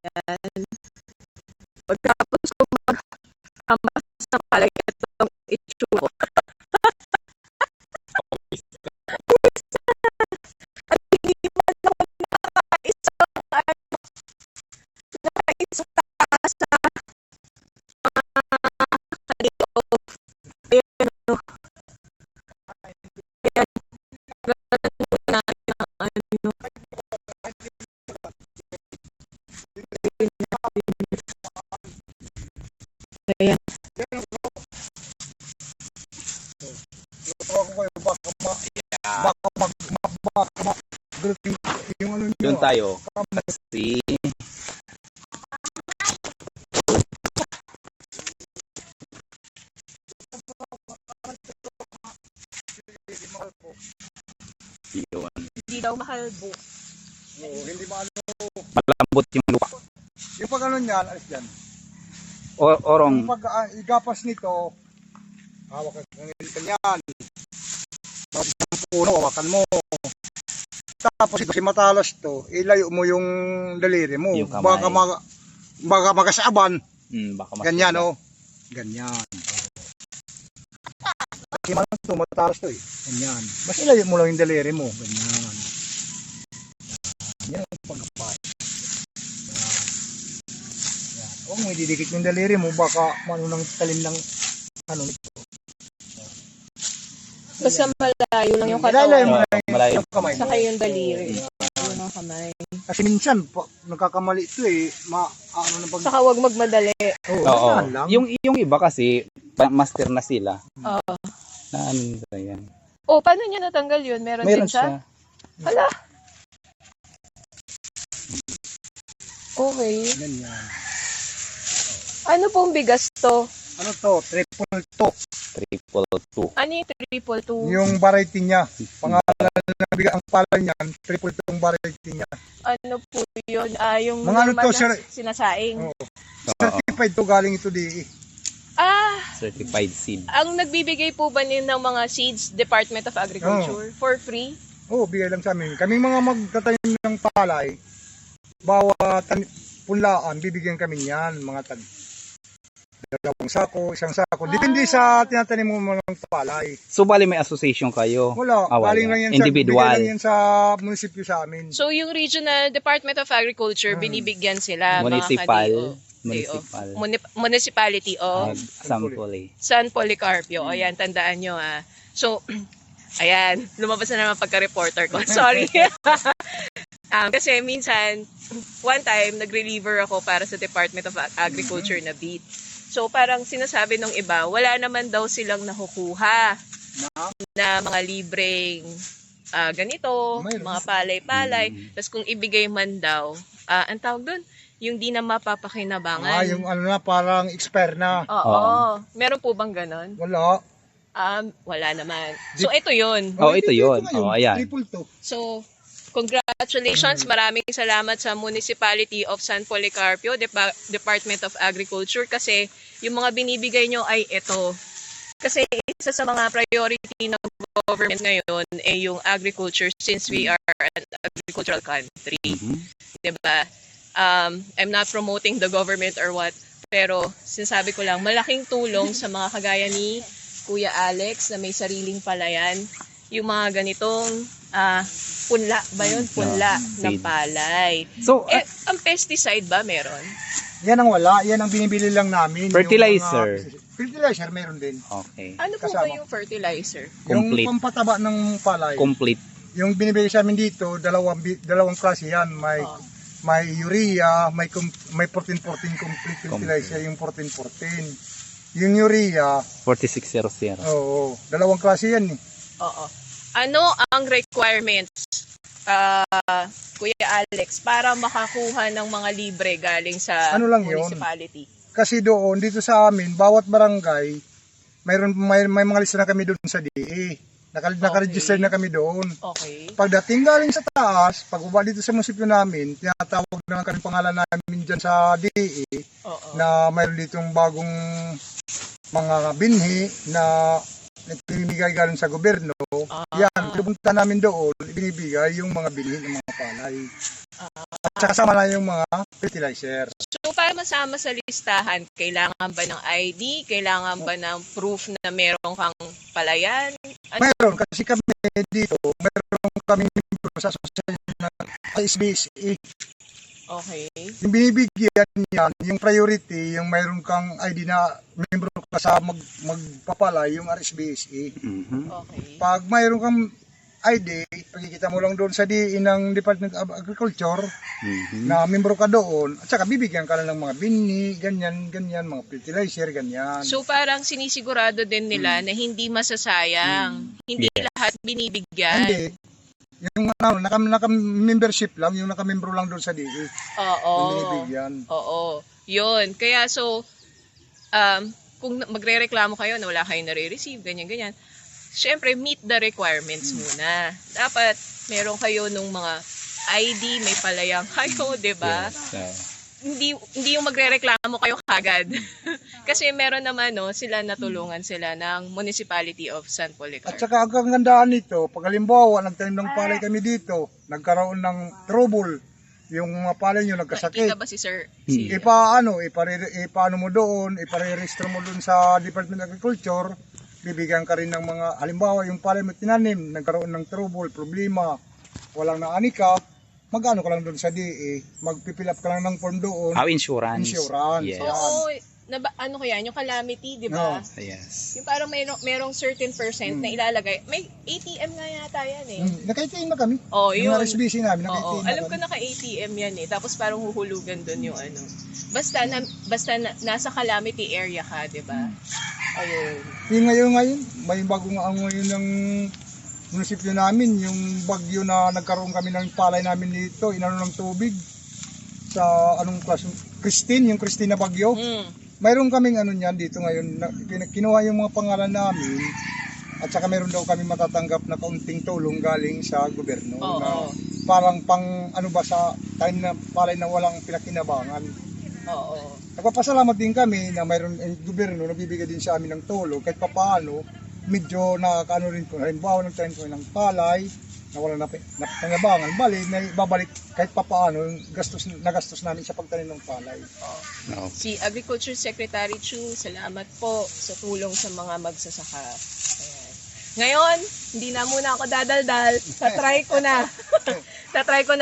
Yan. Pagkatapos ko mag-ambas sa palay, itong itsura. At hindi man ako nakaisang taas sa kalio. Ayan, ano. Ayan. Ganun natin ang ano. Ayan. Doon tayo. Si yun. Hindi daw mahalbo. Oo, hindi maano. Malambot yung lupa. Yung pag ano niyan, alis dyan. Orong. Yung pag igapas nito, hawak ng ganyan. Tapos yung puno, hawakan mo. Tapos kasi matalas to, ilayo mo yung daliri mo. Yung kamay. Baka magasaban. Baka Ganyan oh. Ganyan. Kasi matalas to eh. Ganyan. Mas ilayo mo lang yung daliri mo. Ganyan. Yan ang pagkapay. Yan. Huwag mo ididikit yung daliri mo, baka mano nang talim ng ano nito. Basta malayo lang yung Malayo mo katawan. lang malayo. yung kamay mo. Saka yung daliri. Yung mga kamay. Kasi minsan, nagkakamali ito eh. Ano na pag... Saka huwag magmadali. Oo. ganyan lang. Yung iba kasi master na sila. Oo. Na ano nila yan. Oh, paano niya natanggal yun? Meron Meron din siya? siya. Hala. Okay. Ganyan. Ano pong bigas to? Ano to? Triple to. 222. Ano yung triple to? Yung variety niya. Pangalan na bigay ang pala niyan, triple to yung variety niya. Ano po yun? Yung Mga ano normal to, na sir? sinasaing. Oo. Certified to, galing ito di. Certified seed. Ang nagbibigay po ba ng mga seeds, Department of Agriculture, for free? Oo, bigay lang sa amin. Kaming mga magtatanim ng palay, bawat punlaan, bibigyan kami niyan, mga tag dalawang sako, isang sako. Depende sa tinatanim mo ng palay. So bali may association kayo? Wala, Wala. galing lang yan Individual. bigay lang yan sa munisipyo sa amin. So yung Regional Department of Agriculture, binibigyan sila Municipal. Municipal. Municipality of Sampoli. San Policarpio. Ayan, tandaan nyo ha. So, ayan, lumabas na naman pagka-reporter ko. Sorry. Kasi minsan, one time, nag-reliever ako para sa Department of Agriculture na beat. So, parang sinasabi ng iba, wala naman daw silang nakukuha na mga libreng ganito, mga palay-palay. Tapos kung ibigay man daw, ang tawag doon, yung di na mapapakinabangan. Yung ano na, parang expire na. Oo. Meron po bang ganon? Wala. Wala naman. So, ito yun. Ito yun. Ayan. Triple to. So, congratulations. Maraming salamat sa Municipality of San Policarpio, Department of Agriculture, kasi yung mga binibigay nyo ay ito. Kasi isa sa mga priority ng government ngayon ay yung agriculture, since we are an agricultural country. Diba? I'm not promoting the government or what, pero sinasabi ko lang, malaking tulong sa mga kagaya ni Kuya Alex na may sariling palayan, yung mga ganitong punla ba yun? Punla ng palay. So, Ang pesticide ba meron? Yan ang wala. Yan ang binibili lang namin. Fertilizer. Yung fertilizer meron din. Okay. Ano po ba yung fertilizer? Complete. Yung pampataba ng palay. Complete. Yung binibigay sa amin dito, dalawang klase yan. May urea, may 14-14 complete fertilizer, yung 14-14. Yung urea, 4600. oo, dalawang klase yan eh. Oo. Ano ang requirements, Kuya Alex, para makakuha ng mga libre galing sa Ano lang yun? municipality? Kasi doon, dito sa amin, bawat barangay, may mga lista na kami doon sa DA. Naka-register na kami doon. Okay. Pagdating galing sa taas, pagbaba dito sa munisipyo namin, tinatawag na kami pangalan namin dyan sa DA Oo. na mayroon ditong bagong mga binhi na nagpinibigay galing sa gobyerno. Yan, pinupunta namin doon, binibigay yung mga binhi ng mga palay. At saka sama na yung mga fertilizer. So, para masama sa listahan, kailangan ba ng ID? Kailangan ba ng proof na meron kang palayan? Mayroon, kasi kami dito, mayroon kami sa association na SBSE. Okay. Yung binibigyan niyan, yung priority, yung mayroon kang ID na membro ka sa magpapalay, yung RSBSE. Okay. Pag mayroon kang ID, pagkikita mo lang doon sa DE ng Department of Agriculture, na membro ka doon, at saka bibigyan ka lang ng mga bini, ganyan, mga fertilizer, ganyan. So, parang sinisigurado din nila na hindi masasayang. Hindi lahat binibigyan. Hindi. Yung naka-membership lang, yung naka-membro lang doon sa DE. Oo. Yung binibigyan. Oo. Yun. Kaya so, kung magre-reklamo kayo na wala kayong nare-receive, ganyan. Syempre, meet the requirements muna. Dapat, meron kayo nung mga ID, may palayang kayo, di ba? Yes. Hindi yung magre-reklamo kayo kagad. Kasi meron naman, no, sila natulungan sila ng Municipality of San Policarpio. At saka ang kagandaan nito, pag halimbawa, nagtanim ng palay kami dito, nagkaroon ng trouble, yung mga palay nyo nagkasakit. Nakikita ba si Sir? Ipaano mo doon, iparerestro mo doon sa Department of Agriculture, bibigyan ka rin ng mga, halimbawa yung palay mo tinanim, nagkaroon ng trouble, problema, walang naanika, mag-ano ka lang doon sa DE, magpipil up ka lang ng form doon. Insurance. Insurance. Yes. Oo, ano ko yan, yung calamity, di ba? Yes. Yung parang merong certain percent na ilalagay. May ATM nga yata yan eh. Naka-ATM na kami. Oh, Yung yun. RSBC namin, naka-ATM Oo, na alam kami. ko naka-ATM yan eh. Tapos parang huhulugan doon yung ano. Basta nasa calamity area ka, di ba? Ayun. Yung ngayon, may bagong ang ngayon ng munisipyo namin, yung bagyo na nagkaroon kami ng palay namin dito, inano ng tubig sa anong klase, yung Christine na bagyo. Mayroon kaming ano niyan dito ngayon, kinuha yung mga pangalan namin at saka mayroon daw kami matatanggap na kaunting tulong galing sa gobyerno na parang pang ano ba sa time na palay na walang pinakinabangan. Oo. Nagpapasalamat din kami na mayroon gobyerno nagbibigay din sa amin ng tulong kahit papaano medyo nakakaano rin po. Halimbawa, nagtanim ko ng palay na wala na pangabangan, na ibabalik kahit papaano yung nagastos namin sa pagtanim ng palay. No. Si Agriculture Secretary Chu, salamat po sa tulong sa mga magsasaka. Ayan. Ngayon, hindi na muna ako dadaldal. Tatry ko na.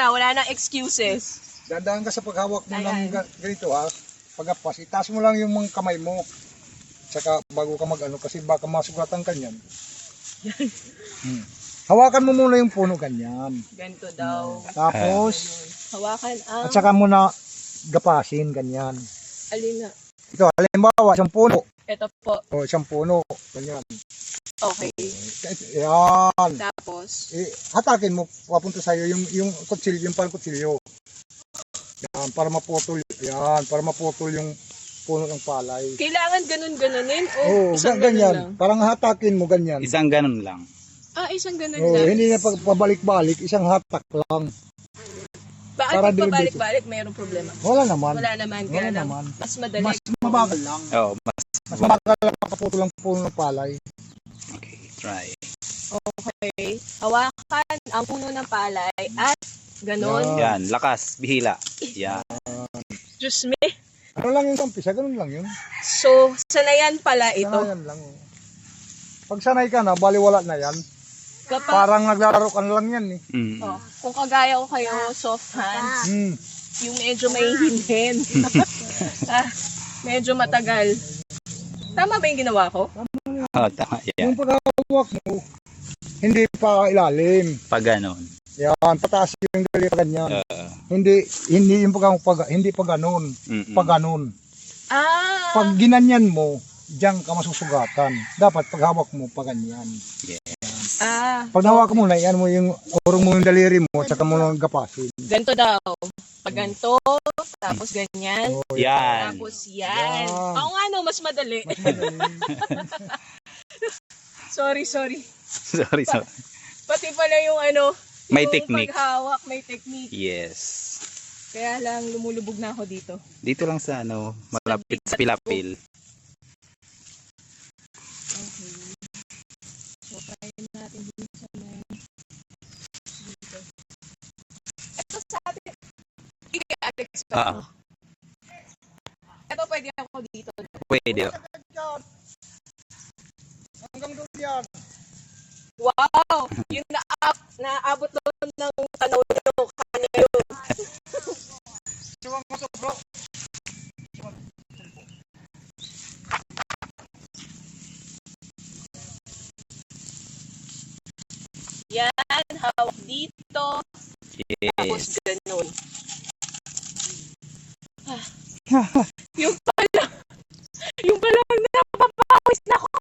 Wala nang excuses. Dandaan ka sa paghawak mo ng Ayan. ganito ha. Pagkapas, itaas mo lang yung mga kamay mo. Tsaka bago ka mag-ano kasi baka masugatan ka niyan. Hawakan mo muna yung puno ganyan. Ganito daw. Tapos, Hawakan ang... at saka mo na gapasin ganyan. Alin na? Ito, halimbawa, isang puno. Ito po. O, isang puno. Ganyan. Okay. Yan. Tapos, Hatakin mo, papunta sa'yo yung kutsilyo, yung palkutsilyo. Yan, para maputol. Yan, para maputol yung puno ng palay. kailangan ganun-ganunin o Oo, isang ganun lang? ganyan. Parang hatakin mo ganyan. Isang ganun lang. Isang ganun Oo, lang. hindi na pabalik-balik, isang hatak lang. Bakit para pag pabalik-balik mayroong problema? Wala naman. Wala naman. Wala Kaya lang, naman. mas madali. Mas mabagal lang. Oh, Mas mabagal lang makaputol ang puno ng palay. okay, try. Okay. Hawakan ang puno ng palay at ganun. Yan, lakas, bihila. Yan. Diyos me. Ano lang yung kampisa, ganun lang yun. So, sanayan pala ito. Sanayan lang. Pag sanay ka na, baliwala na yan. Kapag, Parang naglalaro ka na lang yan eh. kung kagaya ko kayo, soft hands, Hmm. yung medyo may hinhin. Medyo matagal. Tama ba yung ginawa ko? Oh, tama. Yan. Yung paghawak mo, hindi pa ilalim. Pag ganon. Yan, pataas yung dali pa ganyan. Hindi yung hindi pa ganun. Pag ganun. Pag ginanyan mo, diyan ka masusugatan. Dapat paghawak mo pa ganyan. Pag nahawakan mo na, yan mo yung urong mo yung daliri mo, tsaka mo lang gapasin. Ganto daw. Pag ganto, tapos ganyan. Oh, Yan. Tapos yan. Yan. Oo nga no, mas madali. Sorry. Sorry. Pati pala yung ano, May yung technique. paghawak, may technique. Yes. Kaya lang lumulubog na ako dito. Dito lang sa malapit sa Pilapil. natin dito sa may dito. Ito sa atin. Sige, Alex. Ah. Ito pwede ako dito. Pwede. Hanggang doon yan. Wow! Yung naabot doon ng tanaw nyo, kanya yun. Siwang mo to, bro. Yan, hawak dito. Tapos Yes. ganun. Yung pala, yung pala napapawis na ako.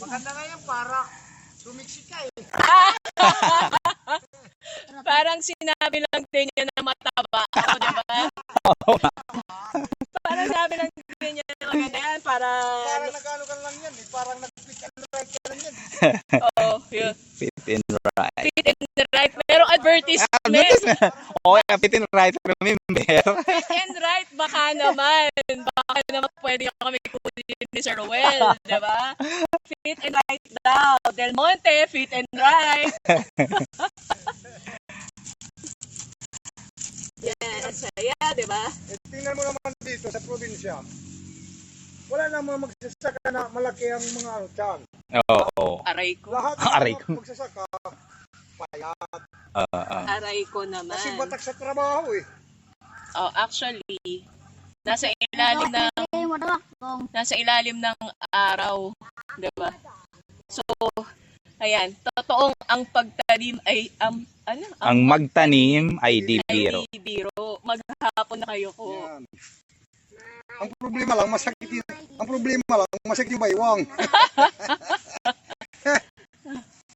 Maganda nga yan para sumiksi ka eh. Parang sinabi lang din niya na mataba ako, diba? Parang sabi lang din niya na maganda yan para... Parang nag-ano ka lang yan eh. Parang nag-click and right ka lang yan. Oo, yun. Fit in right. Fit in the right. Merong advertisement. Okay, fit in right. Remember. Fit and right, baka naman. Baka naman pwede kami kunin ni Sir Ruel, diba? Fit and right daw. Del Monte, fit and right. Yan, ang saya, diba? Eh, tingnan mo naman dito sa probinsya. Wala namang magsasaka na malaki ang mga ano dyan. Oo. Aray ko. Lahat Aray ng ko. mga magsasaka, payat. Aray ko naman. Kasi batak sa trabaho eh. Oh, actually, nasa ilalim ng araw, 'di ba? So, ayan, totoong ang pagtanim ay Ang magtanim ay di biro. Ay biro. Maghapon na kayo ko. Yan. Ang problema lang, masakit yung baywang.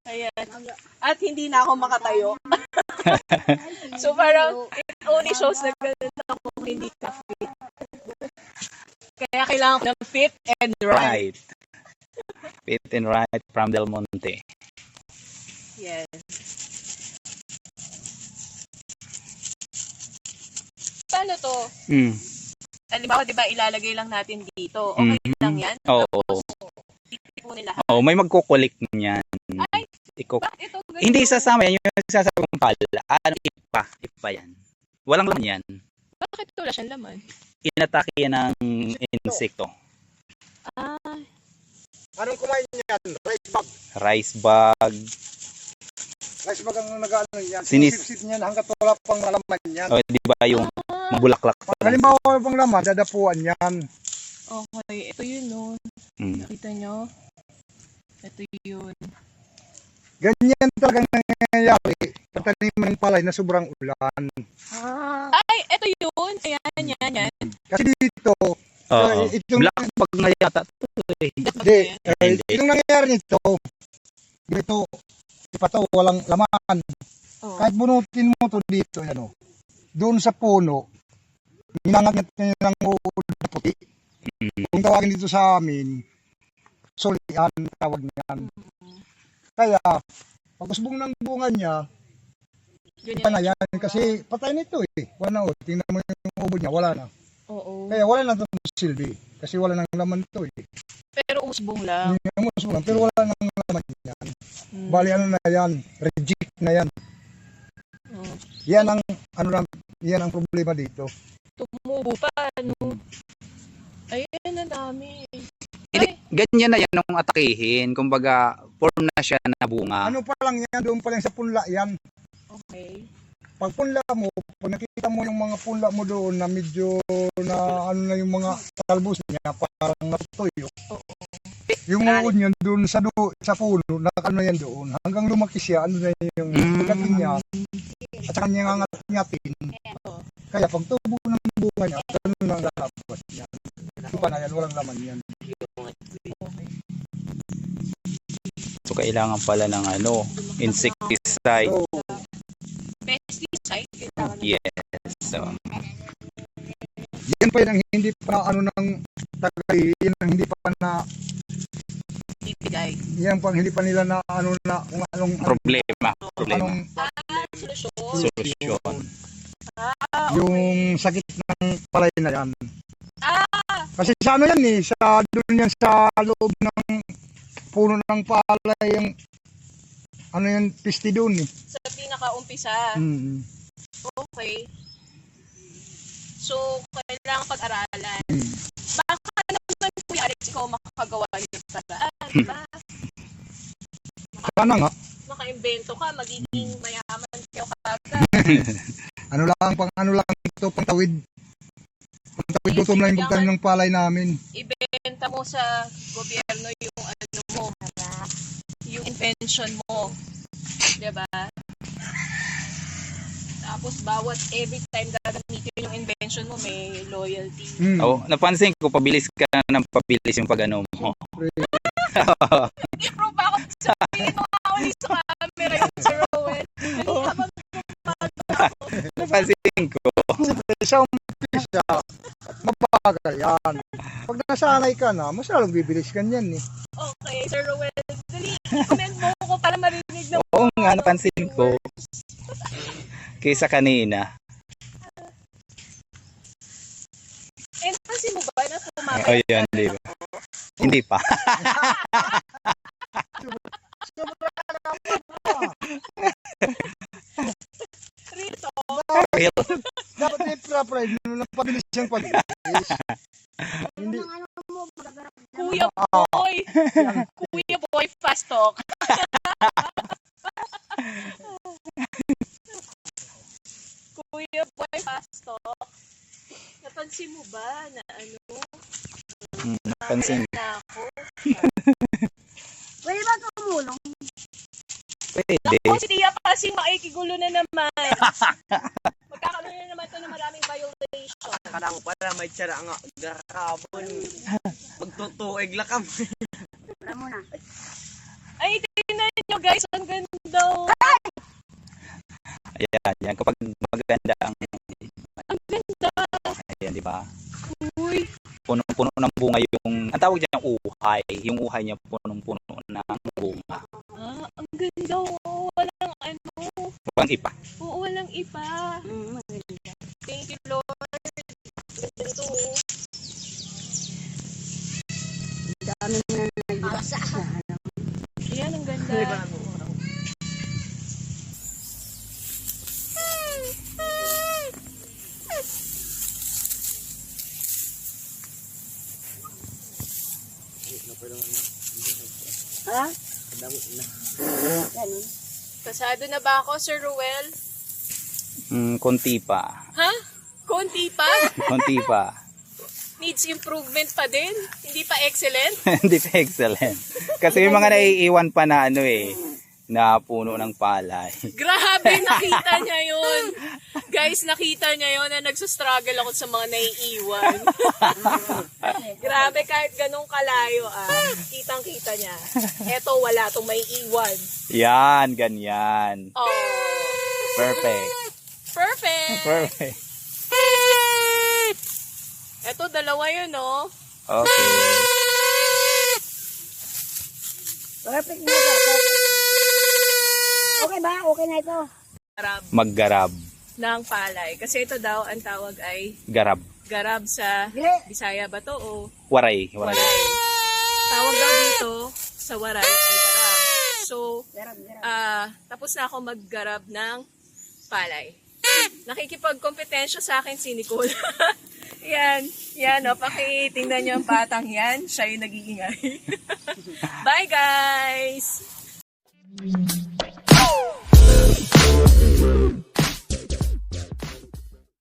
Ayan. At hindi na ako makatayo. So parang it only shows na ganun ako hindi ka fit. Kaya kailangan ko ng fit and right. Right. Fit in right from Del Monte. Yes. Paano to? Halimbawa, di ba, ilalagay lang natin dito. Okay lang yan? Oo. Titipunin lahat. Oo, may magkukulik niyan. Ay, Iko. ito, ganito. Hindi sasama yan, yung sasama kong pala. Ano, ipa yan. Walang laman yan. Bakit wala siyang laman? Inatake yan ng insekto. Ah, Anong kumain niyan? Rice bag. Rice bag. Rice bag ang nag-ano yan. Sinis- Sinisip niyan hanggat wala pang malaman yan. O, di ba yung mabulaklak pa. Halimbawa wala pang laman, dadapuan yan. okay. Ito yun, no. Mm. Nakita nyo? Ito yun. Ganyan talagang nangyayari. Pagtaniman ng palay na sobrang ulan. Ay, ito yun. Ayan, yan. Kasi dito, Oo. itong, Black bag na yata. Hindi. itong nangyayari nito, dito, pa to, walang laman. Oh. Kahit bunutin mo to dito, ano, doon sa puno, hinangat niya ng uod na puti. Kung tawagin dito sa amin, solian, tawag niyan. Kaya, pag usbong ng bunga niya, iba na yan. Kasi patay nito eh. Wala na, tingnan mo yung ubod niya, wala na. Oo. Kaya wala na itong silbi. Kasi wala nang laman ito eh. Pero usbong lang. Hindi mo usbong, pero wala nang laman yan. Bali ano na yan, reject na yan. Oh. Yan ang, ano lang, yan ang problema dito. Tumubo pa, no? Ayan, ang dami. Hindi, ganyan na yan nung atakihin. Kumbaga, form na siya na bunga. Ano pa lang yan, doon pa lang sa punla yan. Okay. Pag punla mo, pag nakita mo yung mga punla mo doon na medyo na ano na yung mga talbos niya, parang natutuyo. Yung uod niya doon sa puno, nakano yan doon. Hanggang lumaki siya, ano na yung pagdating niya, at saka niya ngangat-ngatin. Kaya pag tubo ng bunga niya, ganun ang lalabas niya. Ito pa na yan, walang laman yan. So, kailangan pala ng ano, insecticide. So, Pesticide, kailangan na. Yes. So, yan pa yung hindi pa ano ng tagay, yan ang hindi pa na, ibigay. yan pang hindi pa nila na ano na, kung anong, problema. anong Solusyon. Solusyon. Okay. yung sakit ng palay na yan. Kasi sa ano yan sa doon yan sa loob ng puno ng palay yung ano yung piste doon Sa pinakaumpisa. Mm. Okay. So, kailangan pag-aralan. Mm. Baka naman, Kuya Alex, ikaw makakagawa yung paraan, di ba? Sana nga. Maka-invento ka, magiging mayaman kayo kagad. Ano lang ito, pangtawid. Pangtawid ito na yung pagtanim ng palay namin. Ibenta mo sa gobyerno yung ano mo, yung invention mo. Diba? Tapos bawat every time gagamitin yung invention mo, may loyalty. Mm. Oh, napansin ko, pabilis ka ng pabilis yung pag-ano mo. I-prove ako, sabihin mo nga ulit sa camera yung Sir Owen. Kanina habang Napansin ko. Sa umpisa, mabagal yan. Pag nasanay ka na, mas lalong bibilis ka niyan eh. okay, Sir Owen, dali, comment mo ko para marinig na Oo nga, napansin ko. Kaysa kanina. Pansin mo ba na tumagal? Oh, yan, di ba? Hindi pa. Rito, Real. Dapat may pride nung napabilis siyang pag-bilis. Hindi. Kuya Boy. Kuya Boy, fast talk. Kuya Boy, fast talk. Napansin mo ba na ano? Napansin. Na ako. Pwede ba tumulong? Pwede. Naku, si Tia Pasing makikigulo na naman. Magkakaroon na naman ito ng maraming violation. Kadang pala may tsara nga garakabon. Magtutuig lakam. Wala muna. Ay, tingnan nyo guys, ang ganda. Ayan, yan. Kapag maganda ang, Ang ganda. ayan, di ba? Uy, Punong-puno ng bunga yung, ang tawag dyan uhay. Yung uhay niya punong-puno ng bunga. ang ganda. Oo, walang ano. Walang ipa. Oo, walang ipa. Thank you, Lord. Ito. Dami na nagbasa. Yan, ang ganda. Ha? Ganun. Pasado na ba ako, Sir Ruel? Konti pa. Ha? Konti pa? Konti pa. Needs improvement pa din? Hindi pa excellent? Hindi pa excellent. Kasi yung mga naiiwan pa na ano na puno ng palay. Grabe, nakita niya yun. Guys, nakita niya yun na nagsustruggle ako sa mga naiiwan. Grabe, kahit ganong kalayo kitang-kita niya. Eto, wala itong may iwan. Yan, ganyan. Oh, Perfect. perfect! Perfect. Eto, dalawa yun, oh. Okay. Perfect na ito. Perfect. Okay ba? Okay na ito. Garab Maggarab. ng palay. Kasi ito daw, ang tawag ay Garab. garab sa Dili. Bisaya ba to o Waray. waray? Tawag daw dito sa waray ay garab. So, Garab, garab. tapos na ako maggarab ng palay. Nakikipagkompetensya sa akin si Nicole. yan o, pakitingnan niyo ang batang yan. Siya yung nag-iingay. Bye guys!